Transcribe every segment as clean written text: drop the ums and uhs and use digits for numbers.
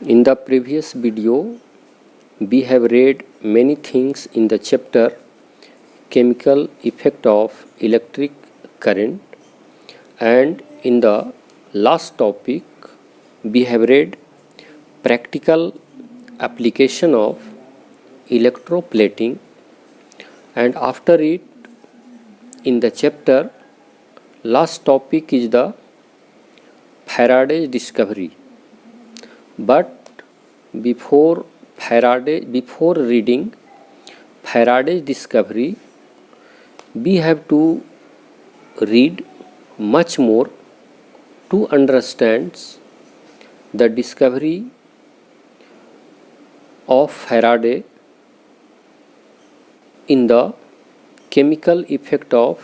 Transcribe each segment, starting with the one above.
In the previous video, we have read many things in the chapter Chemical Effect of Electric Current, and in the last topic we have read practical application of electroplating, and after it in the chapter last topic is the Faraday's discovery. But before reading Faraday's discovery, we have to read much more to understand the discovery of Faraday in the chemical effect of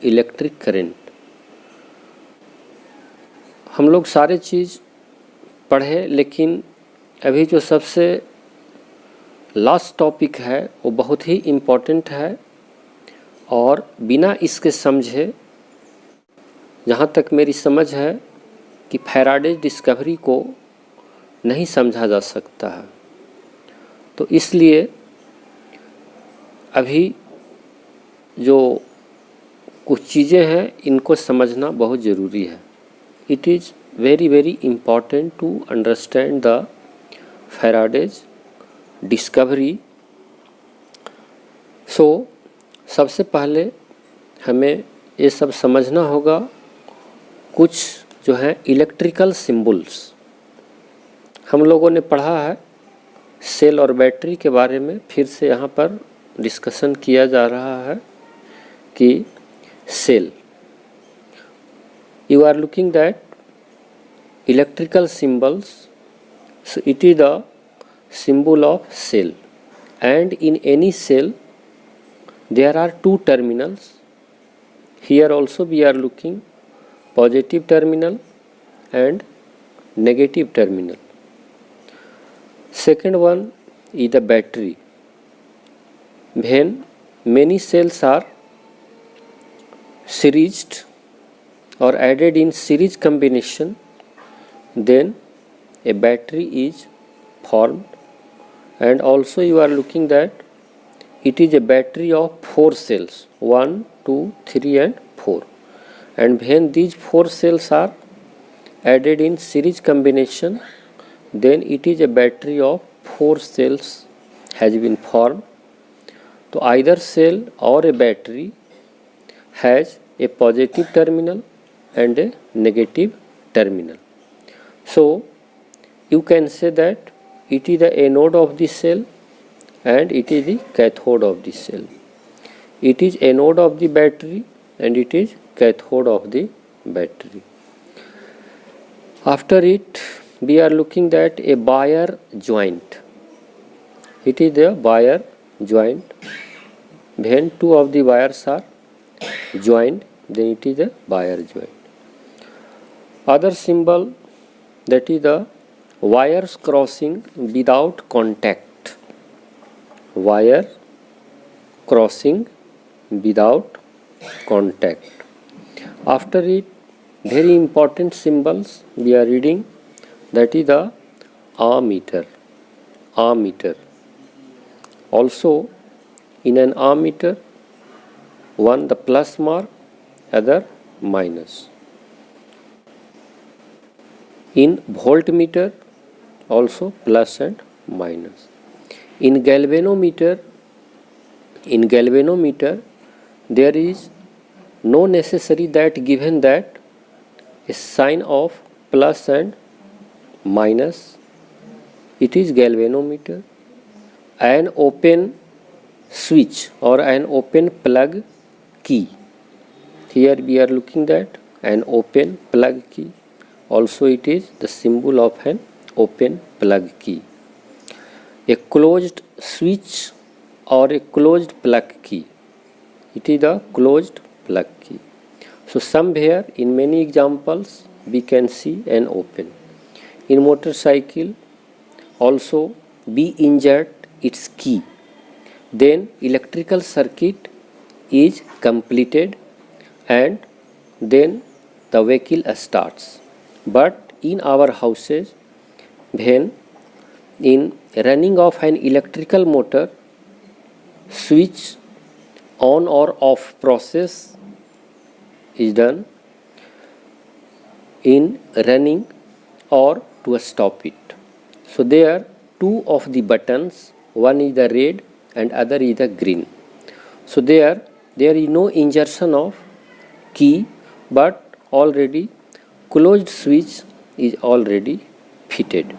electric current. हम लोग सारे चीज़ पढ़े, लेकिन अभी जो सबसे last topic है वो बहुत ही इम्पोर्टेंट है, और बिना इसके समझे, जहाँ तक मेरी समझ है, कि फैराडे डिस्कवरी को नहीं समझा जा सकता है. तो इसलिए अभी जो कुछ चीज़ें हैं इनको समझना बहुत ज़रूरी है. It is very very important to understand the Faraday's discovery. So सबसे पहले हमें ये सब समझना होगा कुछ जो है इलेक्ट्रिकल सिंबल्स. हम लोगों ने पढ़ा है सेल और बैटरी के बारे में. फिर से यहाँ पर डिस्कशन किया जा रहा है कि cell. You are looking that electrical symbols, so it is the symbol of cell, and in any cell there are two terminals. Here also we are looking positive terminal and negative terminal. Second one is the battery. When many cells are seriesed or added in series combination, then a battery is formed. And also you are looking that it is a battery of 4 cells, 1, 2, 3 and 4. And when these 4 cells are added in series combination, then it is a battery of 4 cells has been formed. So either cell or a battery has a positive terminal and a negative terminal. So you can say that it is the anode of the cell and it is the cathode of the cell. It is anode of the battery and it is cathode of the battery. After it we are looking at a wire joint. It is the wire joint. When two of the wires are joined, then it is a wire joint. Other symbol, that is the wires crossing without contact. Wire crossing without contact. After it, very important symbols we are reading, that is the ammeter. Ammeter. Also in an ammeter, one the plus mark, other minus. In voltmeter also plus and minus. In galvanometer there is no necessary that given that a sign of plus and minus. It is galvanometer. An open switch or an open plug key. Here we are looking at an open plug key. Also it is the symbol of an open plug key. A closed switch or a closed plug key. It is the closed plug key. So somewhere in many examples we can see an open. In motorcycle also we insert its key. Then electrical circuit is completed and then the vehicle starts. But in our houses, when in running of an electrical motor, switch on or off process is done in running or to stop it. So there two of the buttons, one is the red and other is the green. So there is no insertion of key, but already closed switch is already fitted.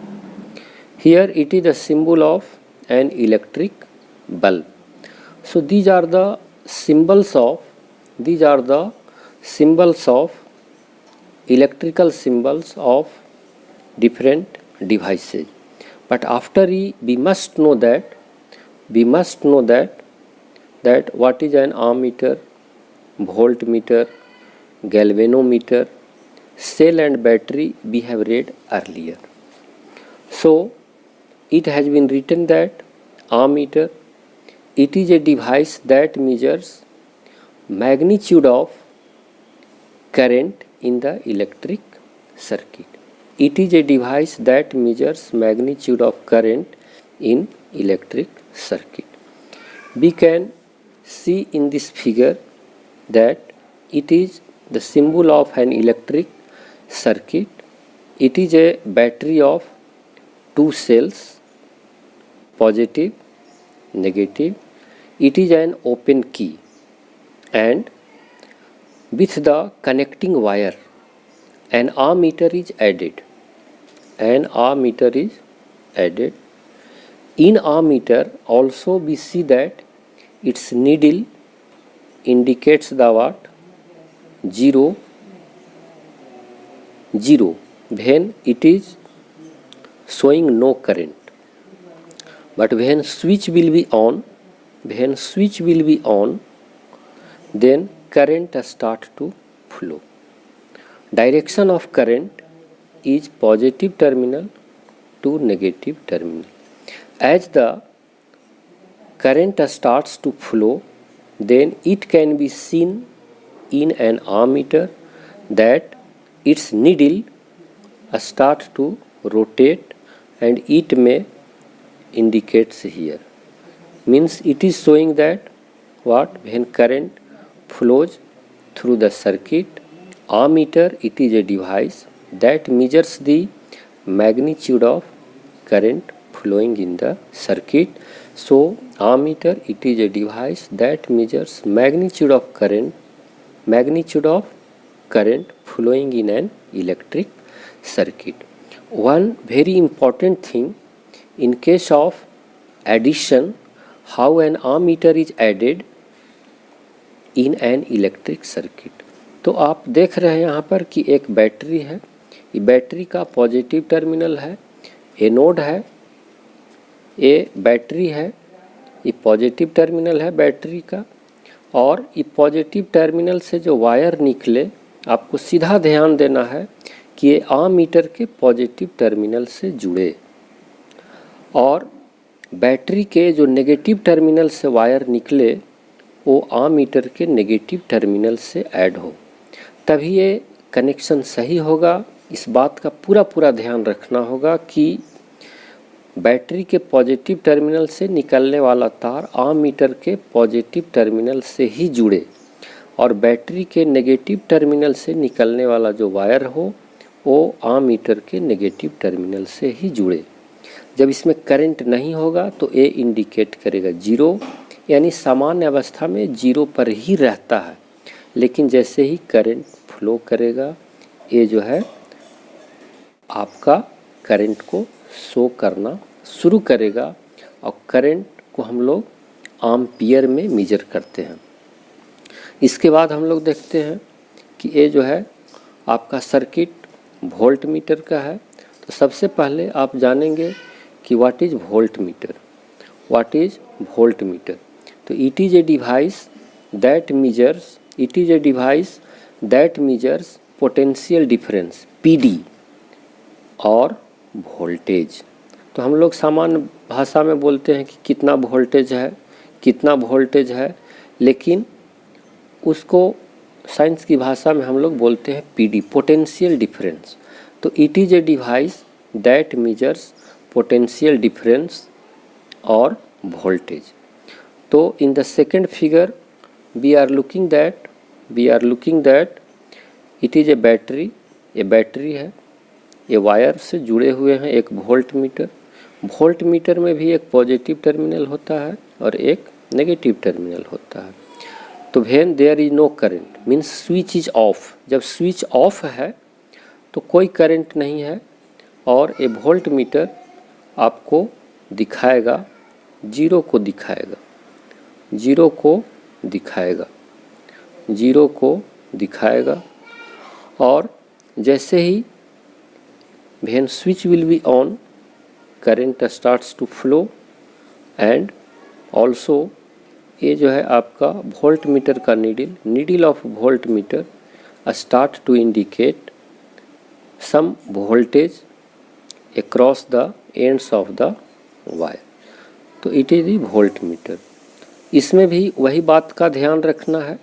Here it is the symbol of an electric bulb. So these are the symbols of electrical symbols of different devices. But after we must know that what is an ammeter, voltmeter, galvanometer, cell and battery we have read earlier. So it has been written that ammeter, it is a device that measures magnitude of current in the electric circuit. It is a device that measures magnitude of current in electric circuit. We can see in this figure that it is the symbol of an electric circuit. It is a battery of two cells, positive, negative. It is an open key, and with the connecting wire an ammeter is added. In ammeter also we see that its needle indicates the what? 0 when it is showing no current. But when switch will be on, then current start to flow. Direction of current is positive terminal to negative terminal. As the current starts to flow, then it can be seen in an ammeter that its needle start to rotate, and it may indicates here. Means it is showing that what? When current flows through the circuit, ammeter, it is a device that measures the magnitude of current flowing in the circuit. So ammeter, it is a device that measures magnitude of current flowing in an electric circuit. One very important thing, in case of addition, how an ammeter is added in an electric circuit. तो आप देख रहे हैं यहाँ पर कि एक battery है, ये बैटरी का पॉजिटिव टर्मिनल है, एनोड है, ये बैटरी है, ये पॉजिटिव टर्मिनल है बैटरी का, और ये पॉजिटिव टर्मिनल से जो वायर निकले, आपको सीधा ध्यान देना है कि ये आममीटर के पॉजिटिव टर्मिनल से जुड़े, और बैटरी के जो नेगेटिव टर्मिनल से वायर निकले वो आममीटर के नेगेटिव टर्मिनल से ऐड हो, तभी ये कनेक्शन सही होगा। इस बात का पूरा ध्यान रखना होगा कि बैटरी के पॉजिटिव टर्मिनल से निकलने वाला तार आममीटर के पॉजिटिव टर्मिनल से ही जुड़े, और बैटरी के नेगेटिव टर्मिनल से निकलने वाला जो वायर हो वो आममीटर के नेगेटिव टर्मिनल से ही जुड़े। जब इसमें करंट नहीं होगा तो ये इंडिकेट करेगा 0, यानी सामान्य अवस्था में 0 पर ही रहता है, लेकिन जैसे ही करंट फ्लो करेगा ये जो है आपका करंट को शो करना शुरू करेगा, और करंट को हम लोग एम्पियर में मेजर करते हैं। इसके बाद हम लोग देखते हैं कि ये जो है आपका सर्किट वोल्ट मीटर का है। तो सबसे पहले आप जानेंगे कि व्हाट इज़ वोल्ट मीटर। तो it is a device that measures potential difference PD और वोल्टेज। तो हम लोग सामान्य भाषा में बोलते हैं कि कितना वोल्टेज है, लेकिन उसको साइंस की भाषा में हम लोग बोलते हैं PD, पोटेंशियल डिफरेंस। तो it is a device that measures potential difference or voltage. तो in the second figure we are looking that it is a battery, ये बैटरी है, ये वायर से जुड़े हुए हैं एक वोल्ट मीटर में भी एक पॉजिटिव टर्मिनल होता है और एक नेगेटिव टर्मिनल होता है। तो when there is no current means switch is off, जब स्विच ऑफ है तो कोई करंट नहीं है और ये वोल्ट मीटर आपको दिखाएगा, जीरो को दिखाएगा और जैसे ही when switch will be on current starts to flow and also ये जो है आपका वोल्ट मीटर का needle of voltmeter start to indicate some voltage across the ends of the wire. तो it is the voltmeter. इसमें भी वही बात का ध्यान रखना है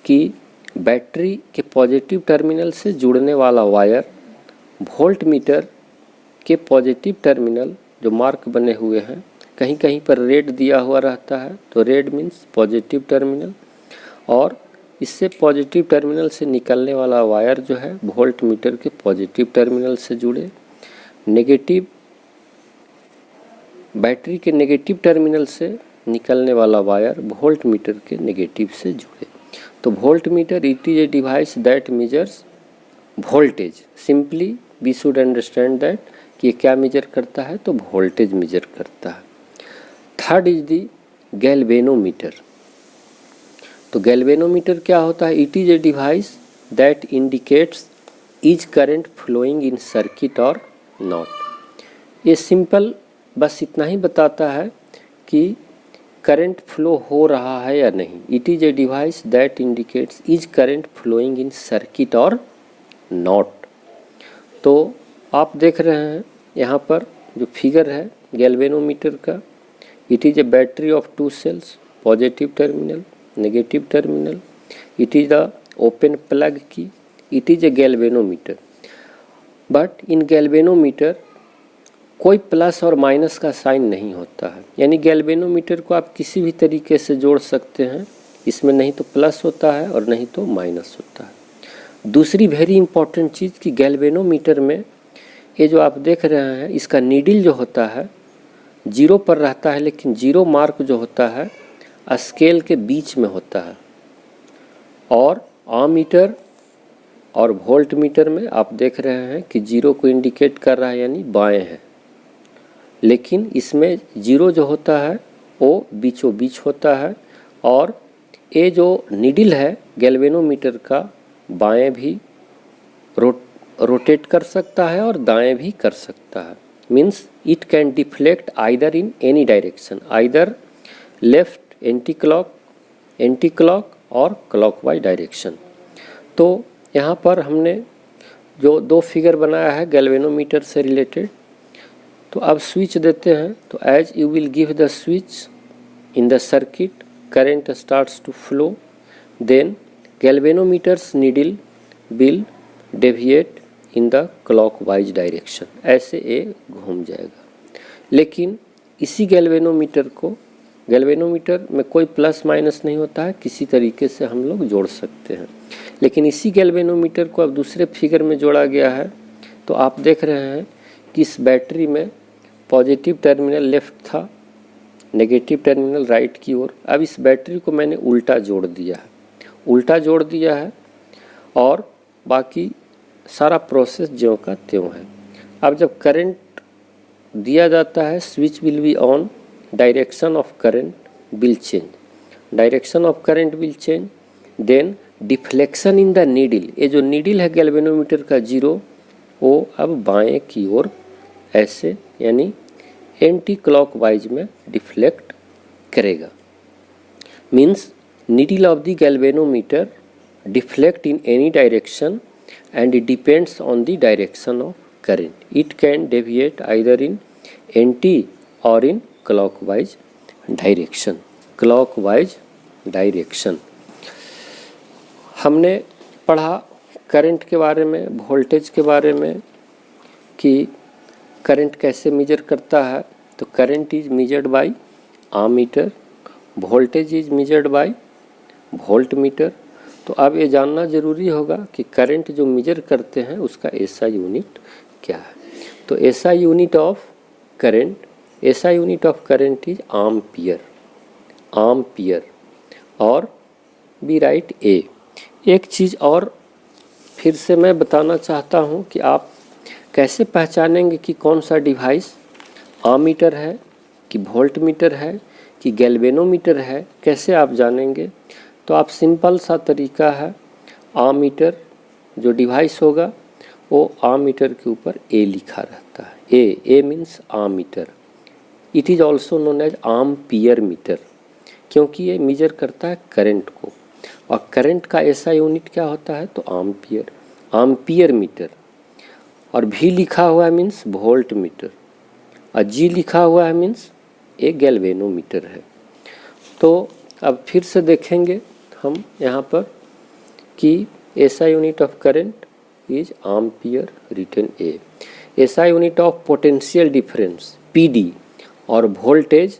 कि बैटरी के पॉजिटिव टर्मिनल से जुड़ने वाला वायर वोल्ट मीटर के पॉजिटिव टर्मिनल जो मार्क बने हुए हैं, कहीं कहीं पर रेड दिया हुआ रहता है, तो रेड मीन्स पॉजिटिव टर्मिनल, और इससे पॉजिटिव टर्मिनल से निकलने वाला वायर जो है वोल्ट मीटर के पॉजिटिव टर्मिनल से जुड़े, नेगेटिव बैटरी के नेगेटिव टर्मिनल से निकलने वाला वायर वोल्ट मीटर के नेगेटिव से जुड़े। तो volt meter it is a device that measures voltage. Simply we should understand that कि ये क्या मेजर करता है, तो वोल्टेज मेजर करता है। Third is the galvanometer. तो गैल्वेनोमीटर क्या होता है? It is a device that indicates is current flowing in circuit और नॉट। ये सिंपल बस इतना ही बताता है कि करंट फ्लो हो रहा है या नहीं। It is a device that indicates is current flowing in circuit और नॉट। तो आप देख रहे हैं यहाँ पर जो फिगर है गैल्वेनोमीटर का, it is a battery of two cells, positive terminal, negative terminal, it is the open plug key, it is a galvanometer. But in galvanometer कोई प्लस और माइनस का साइन नहीं होता है, यानी गैल्वेनोमीटर को आप किसी भी तरीके से जोड़ सकते हैं, इसमें नहीं तो प्लस होता है और नहीं तो माइनस होता है। दूसरी वेरी इंपॉर्टेंट चीज़ कि गैल्वेनोमीटर में ये जो आप देख रहे हैं इसका नीडल जो होता है जीरो पर रहता है, लेकिन जीरो मार्क जो होता है स्केल के बीच में होता है, और आमीटर और वोल्ट मीटर में आप देख रहे हैं कि जीरो को इंडिकेट कर रहा है यानी बाएं है, लेकिन इसमें जीरो जो होता है वो बीचों बीच होता है, और ये जो नीडल है गैल्वेनोमीटर का बाएं भी रोटेट कर सकता है और दाएं भी कर सकता है। Means it can deflect either in any direction, either left anti clock और क्लॉकवाइज डायरेक्शन। तो यहाँ पर हमने जो दो फिगर बनाया है गैल्वेनोमीटर से रिलेटेड, तो अब स्विच देते हैं। तो as you will give the switch in the circuit current starts to flow, then galvanometer's needle will deviate in the clockwise direction, ऐसे ये घूम जाएगा। लेकिन इसी गैल्वेनोमीटर में कोई प्लस माइनस नहीं होता है, किसी तरीके से हम लोग जोड़ सकते हैं। लेकिन इसी गैल्वेनोमीटर को अब दूसरे फिगर में जोड़ा गया है। तो आप देख रहे हैं कि इस बैटरी में पॉजिटिव टर्मिनल लेफ्ट था, नेगेटिव टर्मिनल राइट की ओर। अब इस बैटरी को मैंने उल्टा जोड़ दिया है और बाकी सारा प्रोसेस ज्यों का त्यों है। अब जब करंट दिया जाता है switch will be on, direction of current will change, then deflection in the needle. ये जो नीडल है गैल्वेनोमीटर का जीरो, वो अब बाएं की ओर ऐसे यानी एंटी क्लॉकवाइज में डिफ्लेक्ट करेगा। Means needle of the galvanometer deflect in any direction and it depends on the direction of current. It can deviate either in anti or in clockwise direction. हमने पढ़ा करंट के बारे में, voltage के बारे में, कि करंट कैसे मेजर करता है, तो current is measured by ammeter, voltage is measured by volt meter. तो अब ये जानना ज़रूरी होगा कि करंट जो मेजर करते हैं उसका एसआई यूनिट क्या है। तो SI unit of current, SI unit of current is ampere, ampere. और बी राइट ए। एक चीज़ और फिर से मैं बताना चाहता हूँ कि आप कैसे पहचानेंगे कि कौन सा डिवाइस आमीटर है कि वोल्ट मीटर है कि गैल्वेनोमीटर है, कैसे आप जानेंगे। तो आप सिंपल सा तरीका है, आमीटर जो डिवाइस होगा वो आमीटर के ऊपर ए लिखा रहता है, A means ammeter. It is also known as ampere meter, क्योंकि ये मेजर करता है करंट को, और करंट का ऐसा यूनिट क्या होता है, तो आम्पियर, आम्पियर मीटर। और भी लिखा हुआ है मीन्स वोल्ट मीटर, और जी लिखा हुआ है मीन्स एक गैल्वेनोमीटर है। तो अब फिर से देखेंगे हम यहाँ पर कि SI unit of current is ampere, written A. SI unit of potential difference PD, और वोल्टेज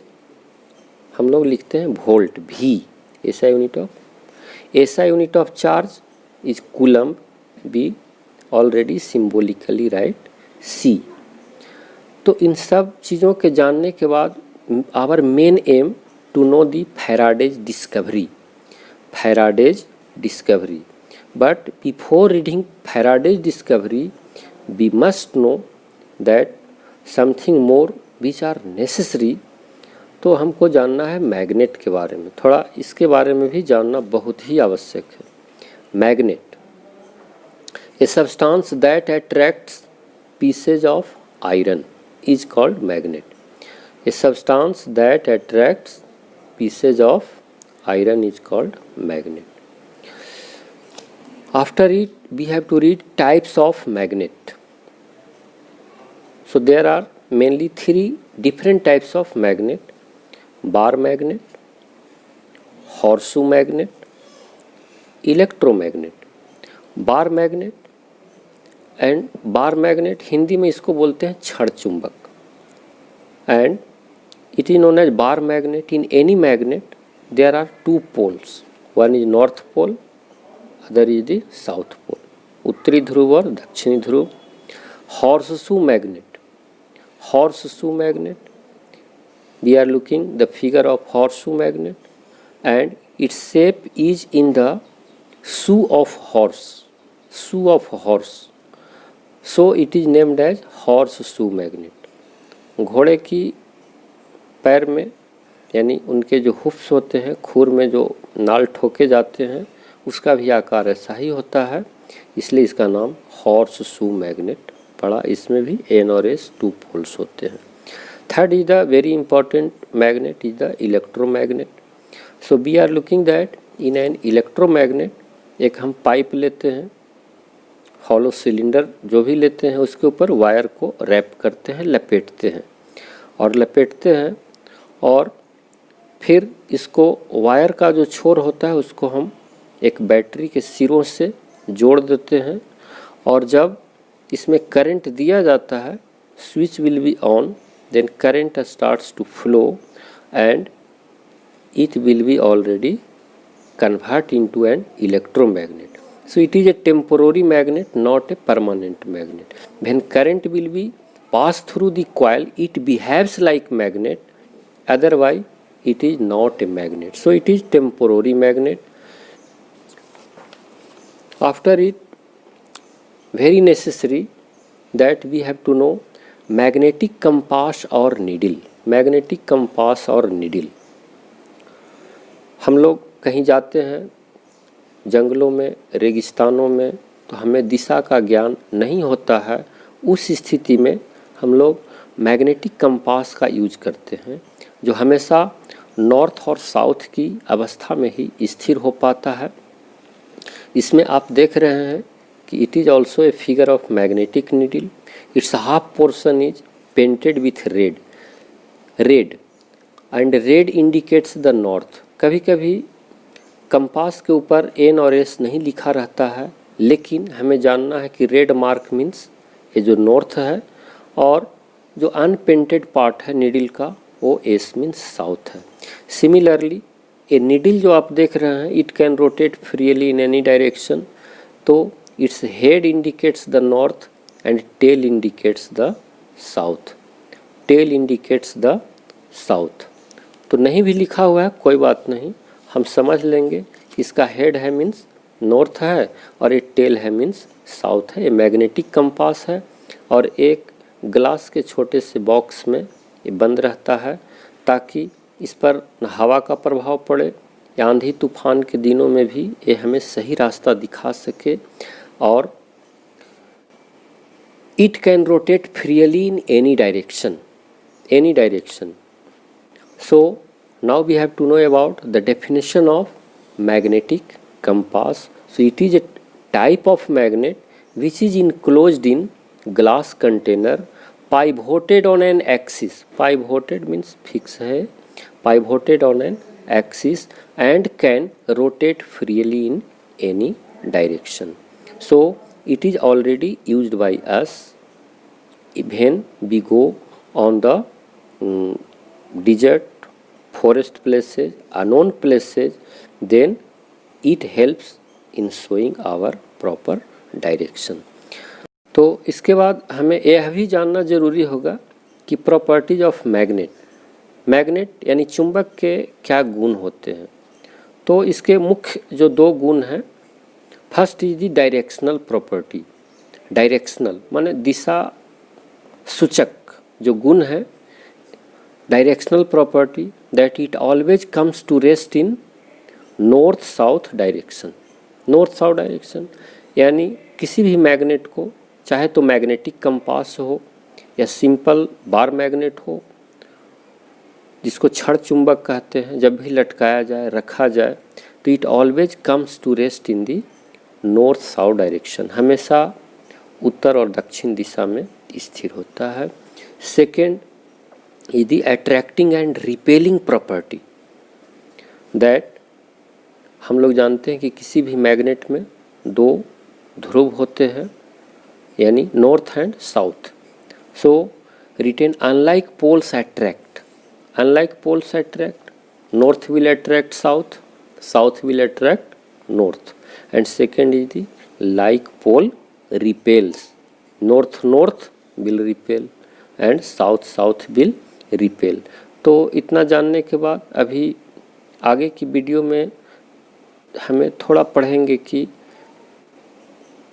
हम लोग लिखते हैं वोल्ट, भी। SI unit of charge is coulomb, be already symbolically write, C. तो इन सब चीज़ों के जानने के बाद our main aim to know the Faraday's discovery, Faraday's discovery. But before reading Faraday's discovery we must know that something more which are necessary. तो हमको जानना है मैग्नेट के बारे में, थोड़ा इसके बारे में भी जानना बहुत ही आवश्यक है। Magnet, a substance that attracts pieces of iron is called magnet. A substance that attracts pieces of iron is called magnet. After it, we have to read types of magnet. So there are mainly three different types of magnet: bar magnet, horseshoe magnet, electromagnet. bar magnet and bar magnet, Hindi में इसको बोलते हैं छड़ चुंबक। And it is known as bar magnet. In any magnet there are two poles, one is north pole, other is the south pole, उत्तरी ध्रुव और दक्षिणी ध्रुव। Horseshoe magnet, horseshoe magnet, we are looking the figure of horseshoe magnet and its shape is in the shoe of horse, shoe of horse, so it is named as horseshoe magnet. घोड़े की पैर में यानी उनके जो हुफ्स होते हैं, खुर में जो नाल ठोके जाते हैं, उसका भी आकार ऐसा ही होता है, इसलिए इसका नाम हॉर्स शू मैग्नेट पड़ा। इसमें भी एन और एस टू पोल्स होते हैं। Third is the very important magnet is the electromagnet. So we are looking that in an electromagnet एक हम पाइप लेते हैं, हॉलो सिलेंडर जो भी लेते हैं, उसके ऊपर वायर को रैप करते हैं, लपेटते हैं और फिर इसको वायर का जो छोर होता है उसको हम एक बैटरी के सिरों से जोड़ देते हैं, और जब इसमें करंट दिया जाता है, switch will be on, then current starts to flow and it will be already convert into an electromagnet. So it is a temporary magnet, not a permanent magnet. When current will be passed through the coil, it behaves like magnet, otherwise it is not a magnet. So it is temporary magnet. After it, very necessary that we have to know magnetic compass or needle. Magnetic compass or needle. हम लोग कहीं जाते हैं जंगलों में, रेगिस्तानों में, तो हमें दिशा का ज्ञान नहीं होता है। उस स्थिति में हम लोग मैग्नेटिक कंपास का यूज करते हैं, जो हमेशा नॉर्थ और साउथ की अवस्था में ही स्थिर हो पाता है। इसमें आप देख रहे हैं कि it is also a figure of magnetic needle. It's half portion is painted with red and red indicates the north. कभी कभी कंपास के ऊपर एन और एस नहीं लिखा रहता है, लेकिन हमें जानना है कि रेड मार्क मीन्स ये जो नॉर्थ है और जो अनपेंटेड पार्ट है नीडल का वो एस मीन्स साउथ है। सिमिलरली ए नीडल जो आप देख रहे हैं it can rotate freely in any direction, तो its head indicates the north and tail indicates the south, tail indicates the south. तो नहीं भी लिखा हुआ है कोई बात नहीं, हम समझ लेंगे इसका हेड है मीन्स नॉर्थ है और एक टेल है मीन्स साउथ है। ये मैग्नेटिक कंपास है और एक ग्लास के छोटे से बॉक्स में ये बंद रहता है ताकि इस पर न हवा का प्रभाव पड़े या आंधी तूफान के दिनों में भी ये हमें सही रास्ता दिखा सके। और it can rotate freely in any direction, any direction. So now we have to know about the definition of magnetic compass. So it is a type of magnet which is enclosed in glass container pivoted on an axis. Pivoted means fix है, pivoted on an axis and can rotate freely in any direction. So it is already used by us when we go on the desert, forest places, unknown places, then it helps in showing our proper direction. तो इसके बाद हमें यह भी जानना जरूरी होगा कि प्रॉपर्टीज ऑफ मैग्नेट, मैग्नेट यानी चुंबक के क्या गुण होते हैं। तो इसके मुख्य जो दो गुण हैं, first is the directional property. Directional माने दिशा सूचक जो गुण है, directional property that it always comes to rest in north south direction. North south direction यानी किसी भी मैग्नेट को, चाहे तो मैग्नेटिक कंपास हो या सिंपल बार मैग्नेट हो जिसको छड़ चुंबक कहते हैं, जब भी लटकाया जाए रखा जाए तो it always comes to rest in the north south direction, हमेशा उत्तर और दक्षिण दिशा में स्थिर होता है। Second is the attracting and repelling property that हम लोग जानते हैं कि किसी भी मैग्नेट में दो ध्रुव होते हैं यानी north and south. So retain unlike poles attract, unlike poles attract, north will attract south, south will attract north. And second is the like pole repels, north north will repel and south south will repel. तो इतना जानने के बाद अभी आगे की video में हमें थोड़ा पढ़ेंगे कि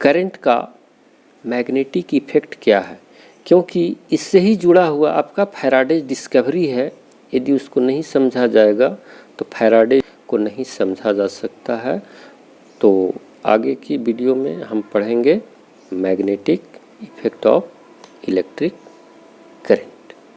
करंट का मैग्नेटिक इफेक्ट क्या है, क्योंकि इससे ही जुड़ा हुआ आपका फैराडे डिस्कवरी है। यदि उसको नहीं समझा जाएगा तो फैराडे को नहीं समझा जा सकता है। तो आगे की वीडियो में हम पढ़ेंगे मैग्नेटिक इफेक्ट ऑफ इलेक्ट्रिक